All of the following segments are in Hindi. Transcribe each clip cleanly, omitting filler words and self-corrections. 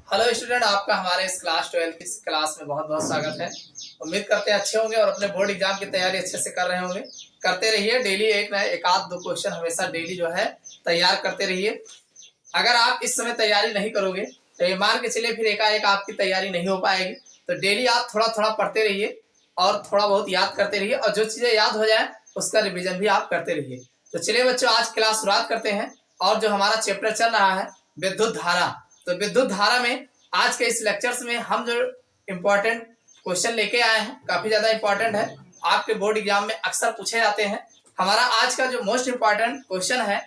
हेलो स्टूडेंट, आपका हमारे इस क्लास 12 की क्लास में बहुत बहुत स्वागत है। उम्मीद करते हैं अच्छे होंगे और अपने बोर्ड एग्जाम की तैयारी अच्छे से कर रहे होंगे। करते रहिए, डेली एक आध दो क्वेश्चन हमेशा डेली जो है तैयार करते रहिए। अगर आप इस समय तैयारी नहीं करोगे तो ये मान के चलिए फिर एकाएक आपकी तैयारी नहीं हो पाएगी। तो डेली आप थोड़ा थोड़ा पढ़ते रहिए और थोड़ा बहुत याद करते रहिए, और जो चीज़ें याद हो जाए उसका रिविजन भी आप करते रहिए। तो चलिए बच्चों, आज क्लास शुरुआत करते हैं। और जो हमारा चैप्टर चल रहा है विद्युत धारा, तो विद्युत धारा में आज के इस लेक्चर्स में हम जो इम्पोर्टेंट क्वेश्चन लेके आए हैं काफी ज्यादा इम्पोर्टेंट है, आपके बोर्ड एग्जाम में अक्सर पूछे जाते हैं। हमारा आज का जो मोस्ट इम्पोर्टेंट क्वेश्चन है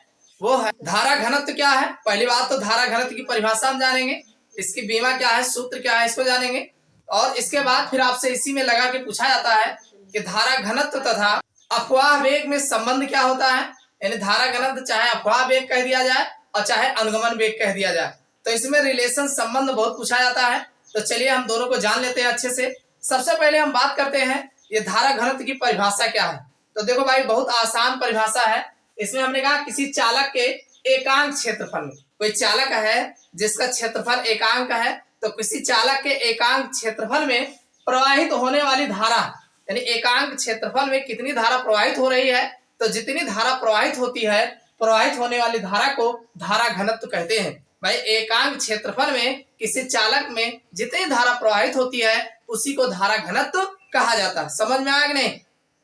वो है धारा घनत्व क्या है। पहली बात तो धारा घनत्व की परिभाषा हम जानेंगे, इसकी बीमा क्या है, सूत्र क्या है, इसको जानेंगे। और इसके बाद फिर आपसे इसी में लगा के पूछा जाता है कि धारा घनत्व तथा अफवाह वेग में संबंध क्या होता है। यानी धारा घनत्व चाहे अफवाह वेग कह दिया जाए और चाहे अनुगमन वेग कह दिया जाए, तो इसमें रिलेशन संबंध बहुत पूछा जाता है। तो चलिए हम दोनों को जान लेते हैं अच्छे से। सबसे पहले हम बात करते हैं ये धारा घनत्व की परिभाषा क्या है। तो देखो भाई, बहुत आसान परिभाषा है। इसमें हमने कहा किसी चालक के एकांक क्षेत्रफल में, कोई चालक है जिसका क्षेत्रफल एकांक है, तो किसी चालक के एकांक क्षेत्रफल में प्रवाहित होने वाली धारा, यानी एकांक क्षेत्रफल में कितनी धारा प्रवाहित हो रही है, तो जितनी धारा प्रवाहित होती है, प्रवाहित होने वाली धारा को धारा घनत्व कहते हैं। भाई, एकांक क्षेत्रफल में किसी चालक में जितनी धारा प्रवाहित होती है उसी को धारा घनत्व कहा जाता है। समझ में आया कि नहीं?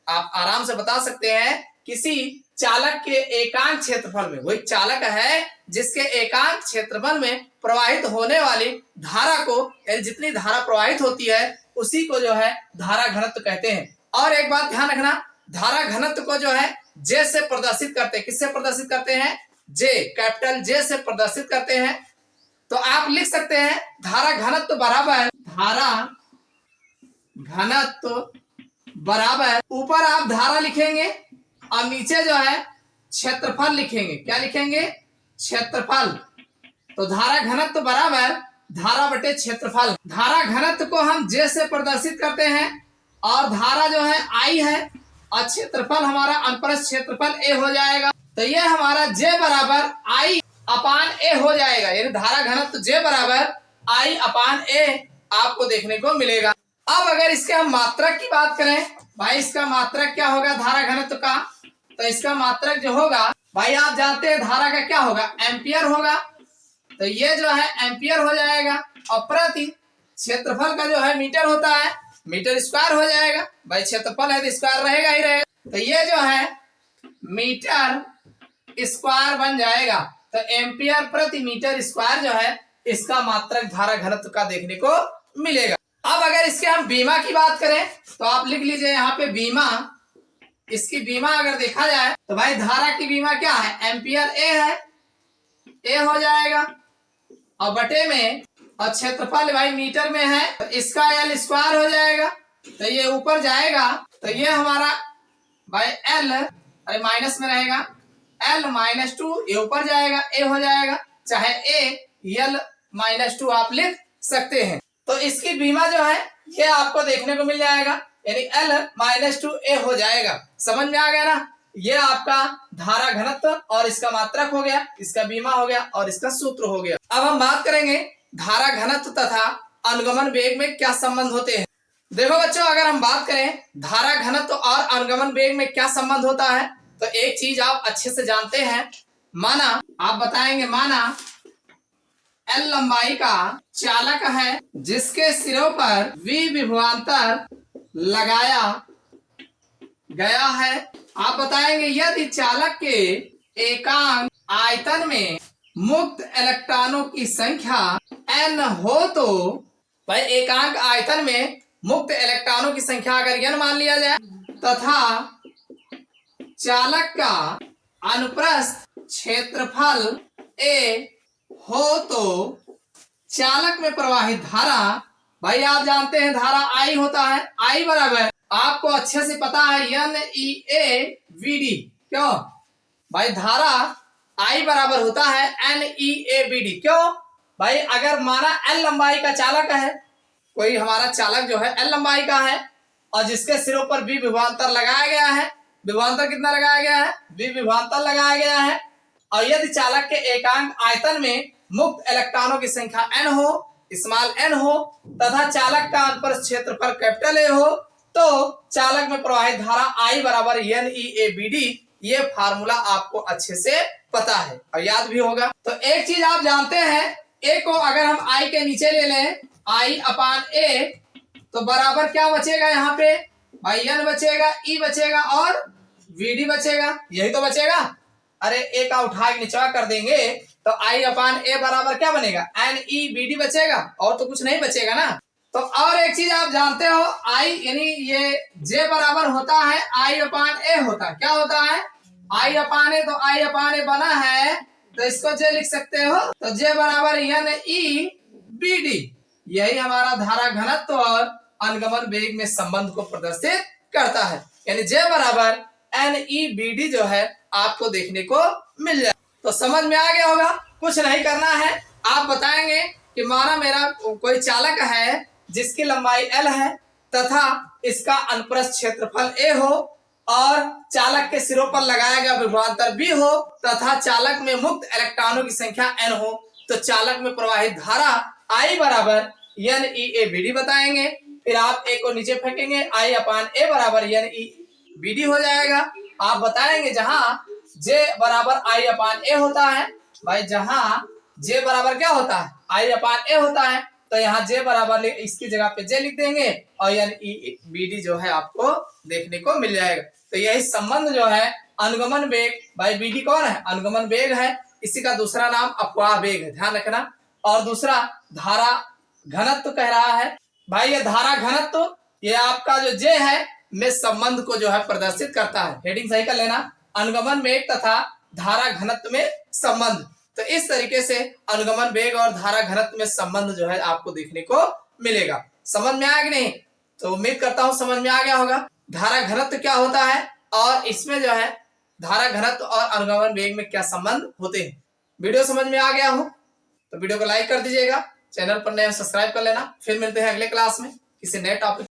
आप आराम से बता सकते हैं किसी चालक के एकांक क्षेत्रफल में, वही चालक है जिसके एकांक क्षेत्रफल में प्रवाहित होने वाली धारा को, यानी जितनी धारा प्रवाहित होती है उसी को जो है धारा घनत्व कहते हैं। और एक बात ध्यान रखना, धारा घनत्व को जो है जे से प्रदर्शित करते हैं। किससे प्रदर्शित करते हैं? जे, कैपिटल जे से प्रदर्शित करते हैं। तो आप लिख सकते हैं धारा घनत्व बराबर, धारा घनत्व बराबर, ऊपर आप धारा लिखेंगे और नीचे जो है क्षेत्रफल लिखेंगे। क्या लिखेंगे? क्षेत्रफल। तो धारा घनत्व बराबर धारा बटे क्षेत्रफल। धारा घनत्व को हम जे से प्रदर्शित करते हैं और धारा जो है आई है और क्षेत्रफल हमारा अनुप्रस्थ क्षेत्रफल ए हो जाएगा। तो ये हमारा जे बराबर आई अपान ए हो जाएगा, यानी धारा घनत्व जे बराबर आई अपान ए आपको देखने को मिलेगा। अब अगर इसके हम मात्रक की बात करें, भाई इसका मात्रक क्या होगा धारा घनत्व का? तो इसका मात्रक जो होगा, भाई आप जानते हैं धारा का क्या होगा? एम्पियर होगा। तो ये जो है एम्पियर हो जाएगा और प्रति क्षेत्रफल का जो है मीटर होता है, मीटर स्क्वायर हो जाएगा। भाई क्षेत्रफल है तो स्क्वायर रहेगा ही रहेगा, तो ये जो है मीटर स्क्वायर बन जाएगा। तो एम्पियर प्रति मीटर स्क्वायर जो है इसका मात्रक धारा घनत्व का देखने को मिलेगा। अब अगर इसके हम बीमा की बात करें तो आप लिख लीजिए यहाँ पे बीमा। इसकी बीमा अगर देखा जाए तो भाई धारा की बीमा क्या है? एम्पियर ए है, ए हो जाएगा और बटे में, और क्षेत्रफल भाई मीटर में है तो इसका एल स्क्वायर हो जाएगा। तो ये ऊपर जाएगा तो ये हमारा भाई एल, अरे माइनस में रहेगा, एल माइनस 2, ये ऊपर जाएगा ए हो जाएगा, चाहे ए एल माइनस 2 आप लिख सकते हैं। तो इसकी बीमा जो है ये आपको देखने को मिल जाएगा, यानी एल माइनस 2 ए हो जाएगा। समझ में आ गया ना? ये आपका धारा घनत्व और इसका मात्रक हो गया, इसका बीमा हो गया और इसका सूत्र हो गया। अब हम बात करेंगे धारा घनत्व तथा अनुगमन वेग में क्या संबंध होते हैं। देखो बच्चों, अगर हम बात करें धारा घनत्व और अनुगमन वेग में क्या संबंध होता है, तो एक चीज आप अच्छे से जानते हैं। माना, आप बताएंगे, माना एल लंबाई का चालक है जिसके सिरों पर V विभवांतर लगाया गया है। आप बताएंगे यदि चालक के एकांक आयतन में मुक्त इलेक्ट्रॉनों की संख्या n हो, तो भाई एकांक आयतन में मुक्त इलेक्ट्रॉनों की संख्या अगर n मान लिया जाए तथा चालक का अनुप्रस्थ क्षेत्रफल a हो, तो चालक में प्रवाहित धारा, भाई आप जानते हैं धारा आई होता है, आई बराबर आपको अच्छे से पता है NEAVD। क्यों भाई? धारा आई बराबर होता है NEAVD। क्यों भाई? अगर माना एल लंबाई का चालक है, कोई हमारा चालक जो है एल लंबाई का है और जिसके सिरों पर V विभवांतर लगाया गया है। विभवांतर कितना लगाया गया है? V विभवांतर लगाया गया है। और यदि चालक के एकांक आयतन में मुक्त इलेक्ट्रॉनों की संख्या n हो, स्मॉल n हो तथा चालक का अनुप्रस्थ क्षेत्रफल कैपिटल A हो तो चालक में प्रवाहित धारा I बराबर NEABD। ये फार्मूला आपको अच्छे से पता है और याद भी होगा। तो एक चीज आप जानते हैं, A को अगर हम I के नीचे ले लें I/A तो बराबर क्या बचेगा, यहाँ पे भाई N बचेगा, E बचेगा और VD बचेगा, यही तो बचेगा। अरे A का उठा के निचवा कर देंगे तो I/A बराबर क्या बनेगा, NEBD बचेगा और तो कुछ नहीं बचेगा ना। तो और एक चीज आप जानते हो, I यानी ये J बराबर होता है I/A होता है, क्या होता है I/A, तो I/A बना है तो इसको J लिख सकते हो, तो J बराबर NEBD। यही हमारा धारा घनत्व और अनुगमन वेग में संबंध को प्रदर्शित करता है, यानी J बराबर NEBD जो है आपको देखने को मिल जाए। तो समझ में आ गया होगा, कुछ नहीं करना है, आप बताएंगे कि माना मेरा कोई चालक है जिसकी लंबाई L है तथा इसका अनुप्रस्थ क्षेत्रफल A हो और चालक के सिरों पर लगाया गया विभवांतर B हो तथा चालक में मुक्त इलेक्ट्रॉनों की संख्या N हो, तो चालक में प्रवाहित धारा I बराबर NEABD बताएंगे। फिर आप A को नीचे फेंकेंगे, I/A बराबर NEBD हो जाएगा। आप बताएंगे जहां J बराबर I/A होता है, भाई जहां J बराबर क्या होता है I/A होता है, तो यहाँ J बराबर इसकी जगह पे J लिख देंगे और NEBD जो है आपको देखने को मिल जाएगा। तो यही संबंध जो है अनुगमन वेग, भाई BD कौन है, अनुगमन वेग है, इसी का दूसरा नाम अपवाह वेग है, ध्यान रखना। और दूसरा धारा घनत्व कह रहा है, भाई ये धारा घनत्व ये आपका जो J है में संबंध को जो है प्रदर्शित करता है। हेडिंग सही कर लेना, अनुगमन वेग तथा धारा घनत्व में संबंध। तो इस तरीके से अनुगमन वेग और धारा घनत्व में संबंध जो है आपको देखने को मिलेगा। समझ में आया कि नहीं? तो उम्मीद करता हूं समझ में आ गया होगा धारा घनत्व क्या होता है और इसमें जो है धारा घनत्व और अनुगमन वेग में क्या संबंध होते हैं। वीडियो समझ में आ गया हो तो वीडियो को लाइक कर दीजिएगा, चैनल पर नए सब्सक्राइब कर लेना। फिर मिलते हैं अगले क्लास में किसी नए टॉपिक